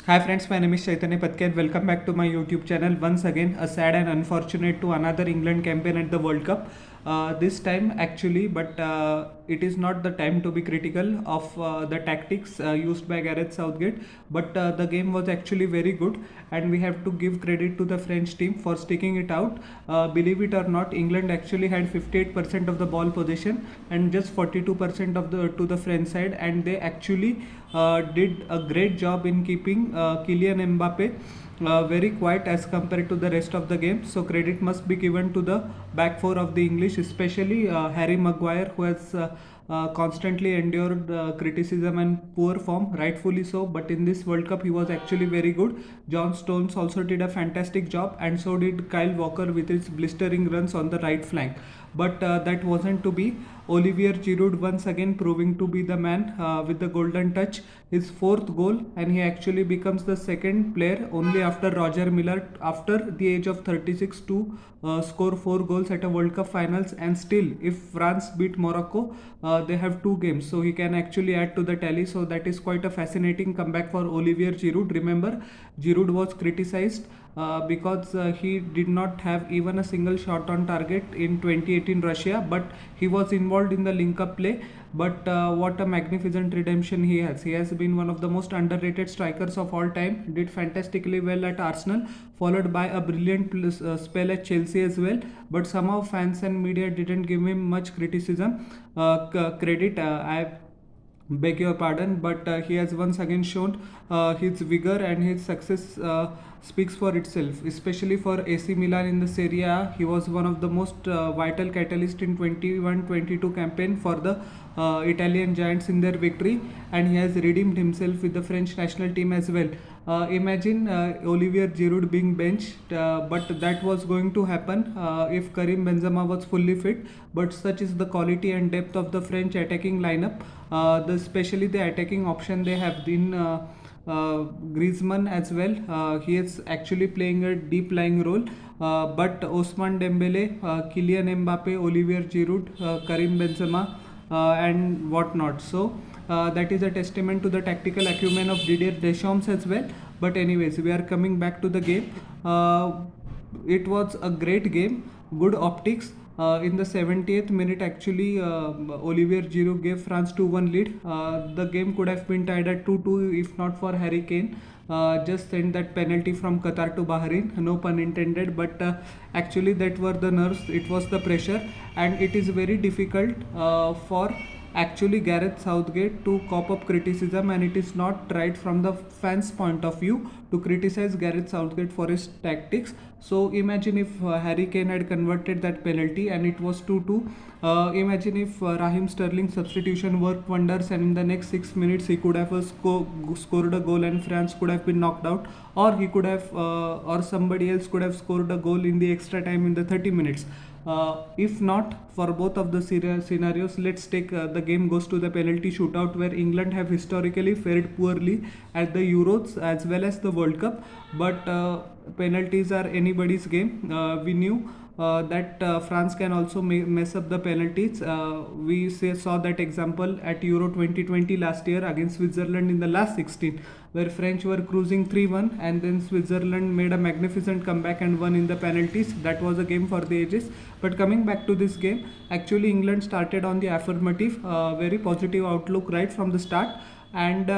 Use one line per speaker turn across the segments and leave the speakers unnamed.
Hi friends, my name is Chaitanya Patke and welcome back to my YouTube channel. Once again, a sad and unfortunate to another England campaign at the World Cup. This time actually, but it is not the time to be critical of the tactics used by Gareth Southgate. But the game was actually very good, and we have to give credit to the French team for sticking it out. Believe it or not, England actually had 58% of the ball possession and just 42% of the to the French side, and they actually did a great job in keeping Kylian Mbappe very quiet as compared to the rest of the game. So credit must be given to the back four of the English, especially Harry Maguire, who has constantly endured criticism and poor form, rightfully so. But in this World Cup, he was actually very good. John Stones also did a fantastic job, and so did Kyle Walker with his blistering runs on the right flank. But that wasn't to be. Olivier Giroud once again proving to be the man with the golden touch, his fourth goal, and he actually becomes the second player only after Roger Miller after the age of 36 to score 4 goals at a World Cup finals. And still, if France beat Morocco, they have 2 games, so he can actually add to the tally. So that is quite a fascinating comeback for Olivier Giroud. Remember, Giroud was criticized because he did not have even a single shot on target in 2018 Russia, but he was involved in the link-up play. But what a magnificent redemption he has! He has been one of the most underrated strikers of all time. Did fantastically well at Arsenal, followed by a brilliant spell at Chelsea as well. But somehow fans and media didn't give him much criticism credit. I beg your pardon, but he has once again shown his vigor, and his success speaks for itself, especially for AC Milan in the Serie A. He was one of the most vital catalyst in 21-22 campaign for the Italian Giants in their victory, and he has redeemed himself with the French national team as well. Imagine Olivier Giroud being benched, but that was going to happen if Karim Benzema was fully fit. But such is the quality and depth of the French attacking lineup, especially the attacking option they have in Griezmann as well. He is actually playing a deep lying role. But Ousmane Dembele, Kylian Mbappe, Olivier Giroud, Karim Benzema, and whatnot. So that is a testament to the tactical acumen of Didier Deschamps as well. But anyways, we are coming back to the game. It was a great game, good optics. In the 70th minute, actually, Olivier Giroud gave France 2-1 lead. The game could have been tied at 2-2 if not for Harry Kane. Just sent that penalty from Qatar to Bahrain, no pun intended, but actually that were the nerves, it was the pressure, and it is very difficult for actually Gareth Southgate to cop up criticism, and it is not right from the fans point of view to criticize Gareth Southgate for his tactics. So imagine if Harry Kane had converted that penalty and it was 2-2. Imagine if Raheem Sterling's substitution worked wonders, and in the next 6 minutes he could have scored a goal and France could have been knocked out, or he could have or somebody else could have scored a goal in the extra time in the 30 minutes. If not, for both of the scenarios, let's take the game goes to the penalty shootout, where England have historically fared poorly at the Euros as well as the World Cup. But penalties are anybody's game. We knew that France can also mess up the penalties. Saw that example at Euro 2020 last year against Switzerland in the last 16, where French were cruising 3-1, and then Switzerland made a magnificent comeback and won in the penalties. That was a game for the ages. But coming back to this game, actually England started on the affirmative, very positive outlook right from the start, and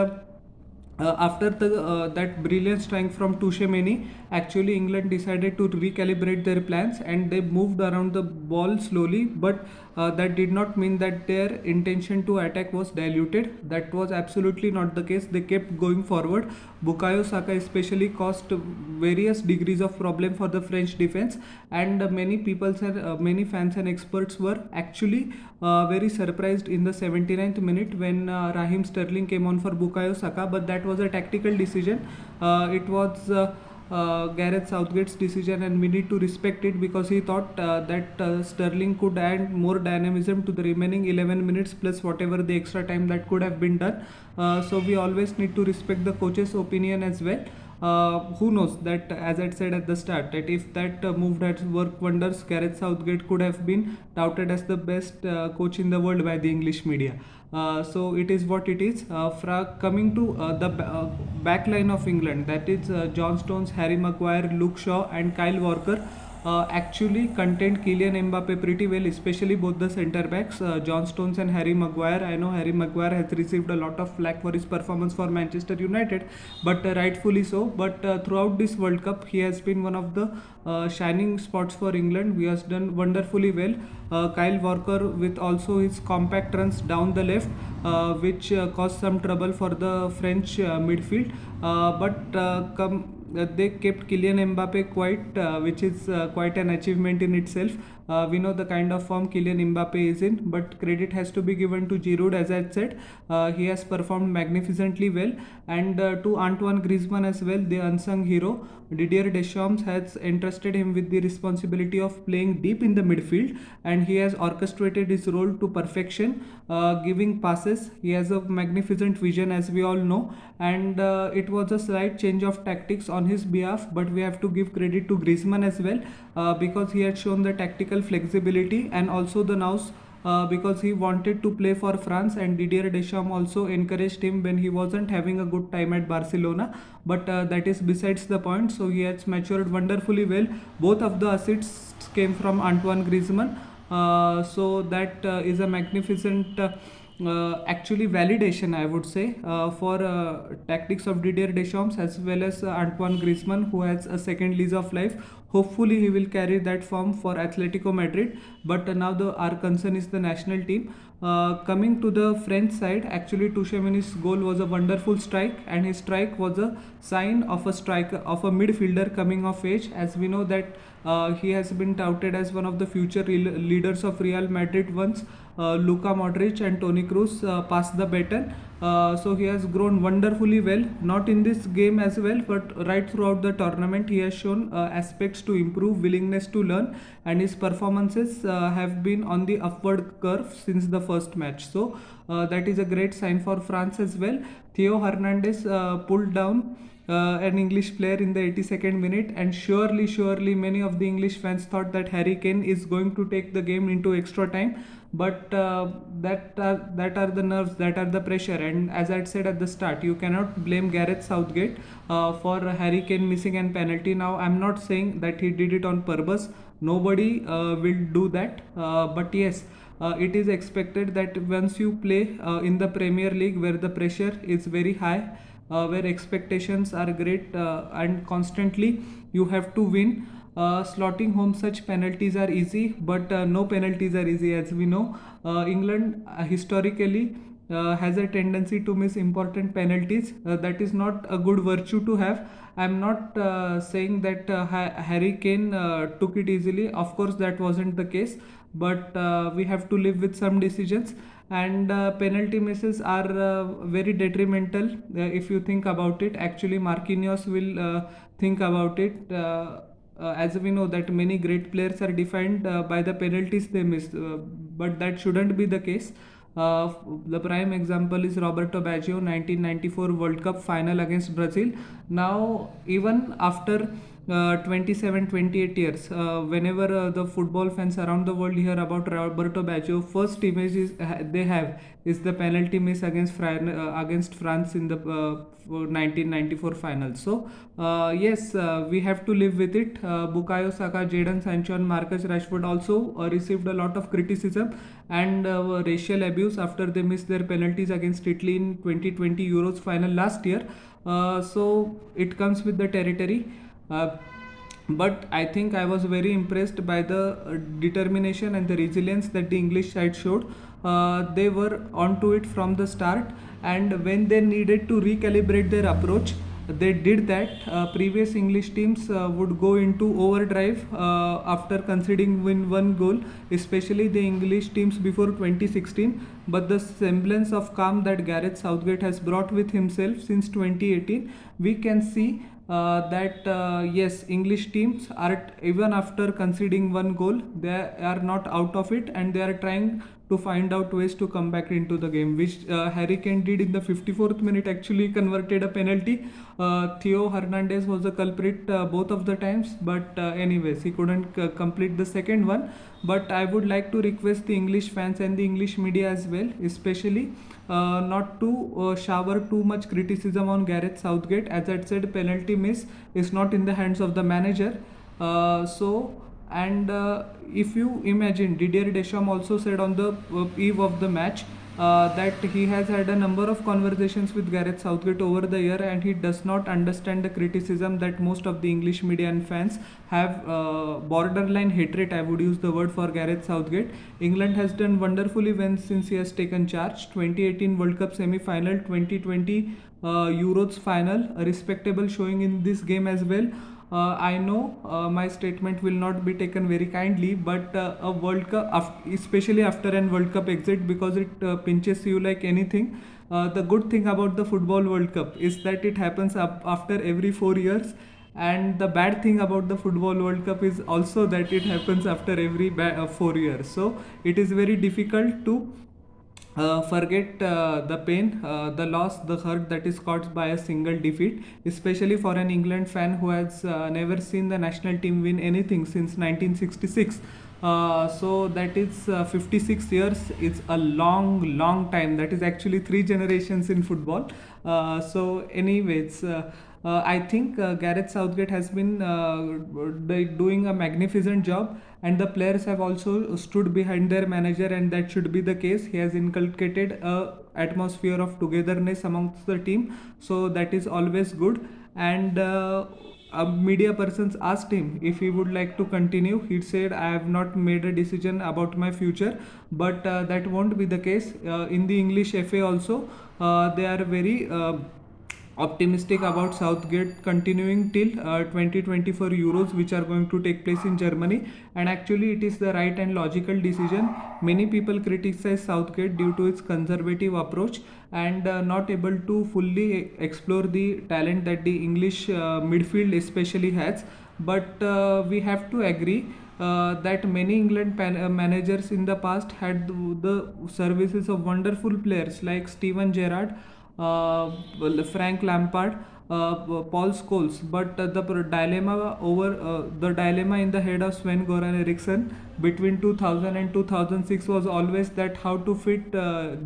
after that brilliant strike from Tuchemeni, actually England decided to recalibrate their plans, and they moved around the ball slowly. But that did not mean that their intention to attack was diluted. That was absolutely not the case. They kept going forward. Bukayo Saka especially caused various degrees of problem for the French defense, and many fans and experts were actually very surprised in the 79th minute when Raheem Sterling came on for Bukayo Saka. But that was a tactical decision. It was Gareth Southgate's decision, and we need to respect it, because he thought that Sterling could add more dynamism to the remaining 11 minutes plus whatever the extra time that could have been done. So we always need to respect the coach's opinion as well. Who knows, that as I said at the start, that if that move had worked wonders, Gareth Southgate could have been touted as the best coach in the world by the English media. So it is what it is. Coming to the back line of England, that is John Stones, Harry Maguire, Luke Shaw, and Kyle Walker. Actually contained Kylian Mbappe pretty well, especially both the centre backs, John Stones and Harry Maguire. I know Harry Maguire has received a lot of flack for his performance for Manchester United, but rightfully so. But throughout this World Cup, he has been one of the shining spots for England. He has done wonderfully well. Kyle Walker with also his compact runs down the left, which caused some trouble for the French midfield. They kept Kylian Mbappe quiet, which is quite an achievement in itself. We know the kind of form Kylian Mbappe is in, but credit has to be given to Giroud. As I said, he has performed magnificently well, and to Antoine Griezmann as well, the unsung hero. Didier Deschamps has entrusted him with the responsibility of playing deep in the midfield, and he has orchestrated his role to perfection, giving passes. He has a magnificent vision, as we all know, and it was a slight change of tactics on his behalf, but we have to give credit to Griezmann as well, because he had shown the tactical flexibility and also the nous, because he wanted to play for France, and Didier Deschamps also encouraged him when he wasn't having a good time at Barcelona. But that is besides the point. So he has matured wonderfully well. Both of the assists came from Antoine Griezmann. So that is a magnificent actually validation, I would say, for tactics of Didier Deschamps as well as Antoine Griezmann, who has a second lease of life. Hopefully he will carry that form for Atletico Madrid, but now our concern is the national team. Coming to the French side, actually Tchouaméni's goal was a wonderful strike, and his strike was a sign of a striker, of a midfielder coming of age. As we know that he has been touted as one of the future leaders of Real Madrid once Luka Modric and Toni Kroos passed the baton. So he has grown wonderfully well, not in this game as well, but right throughout the tournament he has shown aspects to improve, willingness to learn, and his performances have been on the upward curve since the first match. So that is a great sign for France as well. Theo Hernandez pulled down an English player in the 82nd minute, and surely many of the English fans thought that Harry Kane is going to take the game into extra time, but that are the nerves, that are the pressure, and as I said at the start, you cannot blame Gareth Southgate for Harry Kane missing an penalty. Now I'm not saying that he did it on purpose, nobody will do that, but yes, it is expected that once you play in the Premier League, where the pressure is very high, where expectations are great, and constantly you have to win, slotting home such penalties are easy, but no penalties are easy. As we know, England historically has a tendency to miss important penalties. That is not a good virtue to have. I'm not saying that Harry Kane took it easily. Of course, that wasn't the case, but we have to live with some decisions, and penalty misses are very detrimental. If you think about it, actually Marquinhos will think about it. As we know that many great players are defined by the penalties they miss, but that shouldn't be the case. The prime example is Roberto Baggio, 1994 World Cup final against Brazil. Now, even after 27-28 years, whenever the football fans around the world hear about Roberto Baggio, first image they have is the penalty miss against France in the 1994 final. So yes, we have to live with it. Bukayo Saka, Jadon Sancho, and Marcus Rashford also received a lot of criticism and racial abuse after they missed their penalties against Italy in 2020 Euros final last year. So it comes with the territory. But I think I was very impressed by the determination and the resilience that the English side showed. They were onto it from the start, and when they needed to recalibrate their approach, they did that. Previous English teams would go into overdrive after conceding one goal, especially the English teams before 2016. But the semblance of calm that Gareth Southgate has brought with himself since 2018, we can see that yes, English teams are, even after conceding one goal, they are not out of it, and they are trying to find out ways to come back into the game, which Harry Kane did in the 54th minute. Actually converted a penalty. Theo Hernandez was the culprit both of the times, but anyways, he couldn't complete the second one. But I would like to request the English fans and the English media as well, especially not to shower too much criticism on Gareth Southgate. As I said, penalty miss is not in the hands of the manager. If you imagine, Didier Deschamps also said on the eve of the match that he has had a number of conversations with Gareth Southgate over the year, and he does not understand the criticism that most of the English media and fans have borderline hatred, I would use the word, for Gareth Southgate. England has done wonderfully well since he has taken charge. 2018 World Cup semi-final, 2020 Euros final, a respectable showing in this game as well. I know my statement will not be taken very kindly, but a World Cup, especially after an World Cup exit, because it pinches you like anything. The good thing about the Football World Cup is that it happens after every 4 years, and the bad thing about the Football World Cup is also that it happens after every 4 years. So it is very difficult to forget the pain, the loss, the hurt that is caused by a single defeat, especially for an England fan who has never seen the national team win anything since 1966. So that is 56 years. It's a long time. That is actually 3 generations in football. Anyways, I think Gareth Southgate has been doing a magnificent job, and the players have also stood behind their manager, and that should be the case. He has inculcated a atmosphere of togetherness amongst the team, so that is always good. And media persons asked him if he would like to continue. He said, I have not made a decision about my future, but that won't be the case. In the English FA also, they are very optimistic about Southgate continuing till 2024 Euros, which are going to take place in Germany. And actually it is the right and logical decision. Many people criticize Southgate due to its conservative approach and not able to fully explore the talent that the English midfield especially has. But we have to agree that many England managers in the past had the services of wonderful players like Steven Gerrard, Frank Lampard, Paul Scholes, but the dilemma in the head of Sven-Goran Eriksson between 2000 and 2006 was always that how to fit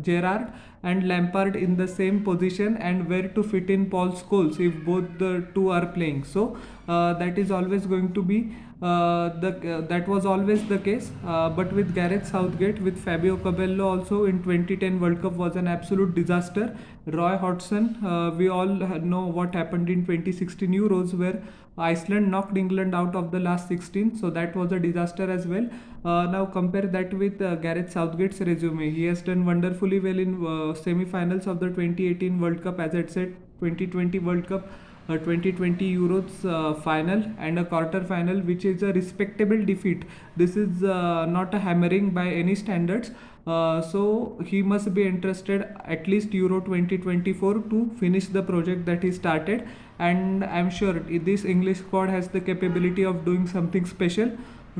Gerrard and Lampard in the same position, and where to fit in Paul Scholes if both the two are playing. So that is always going to be that was always the case. But with Gareth Southgate, with Fabio Capello also in 2010 World Cup was an absolute disaster. Roy Hodgson, we all know what happened in 2016 Euros, where Iceland knocked England out of the last 16, so that was a disaster as well. Now compare that with Gareth Southgate's resume. He has done wonderfully well in semi-finals of the 2018 World Cup, as I said, 2020 World Cup, 2020 Euros final, and a quarter final, which is a respectable defeat. This is not a hammering by any standards. So he must be interested at least Euro 2024 to finish the project that he started, and I'm sure this English squad has the capability of doing something special.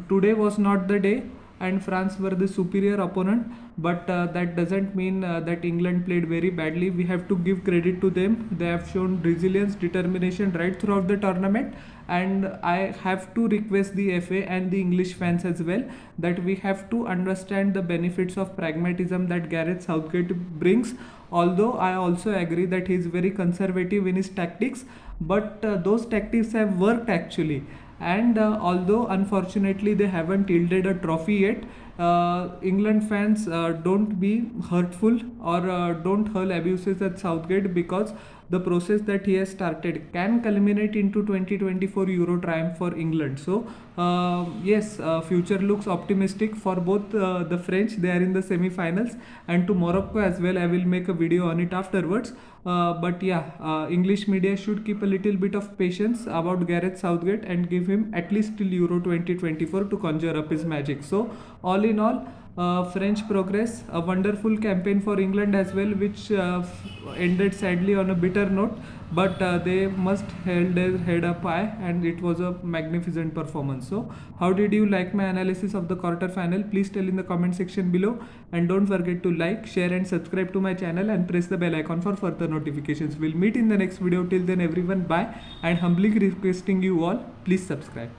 Today was not the day, and France were the superior opponent, but that doesn't mean that England played very badly. We have to give credit to them. They have shown resilience, determination right throughout the tournament, and I have to request the FA and the English fans as well that we have to understand the benefits of pragmatism that Gareth Southgate brings. Although I also agree that he is very conservative in his tactics, but those tactics have worked actually. And although unfortunately they haven't yielded a trophy yet, England fans don't be hurtful or don't hurl abuses at Southgate, because the process that he has started can culminate into 2024 Euro triumph for England. So yes, future looks optimistic for both the French. They are in the semi-finals, and to Morocco as well. I will make a video on it afterwards. But yeah, English media should keep a little bit of patience about Gareth Southgate and give him at least till Euro 2024 to conjure up his magic. So all in all, French progress, a wonderful campaign for England as well, which ended sadly on a bitter note, but they must held their head up high, and it was a magnificent performance. So, how did you like my analysis of the quarter final? Please tell in the comment section below, and don't forget to like, share, and subscribe to my channel, and press the bell icon for further notifications. We'll meet in the next video. Till then, everyone, bye, and humbly requesting you all, please subscribe.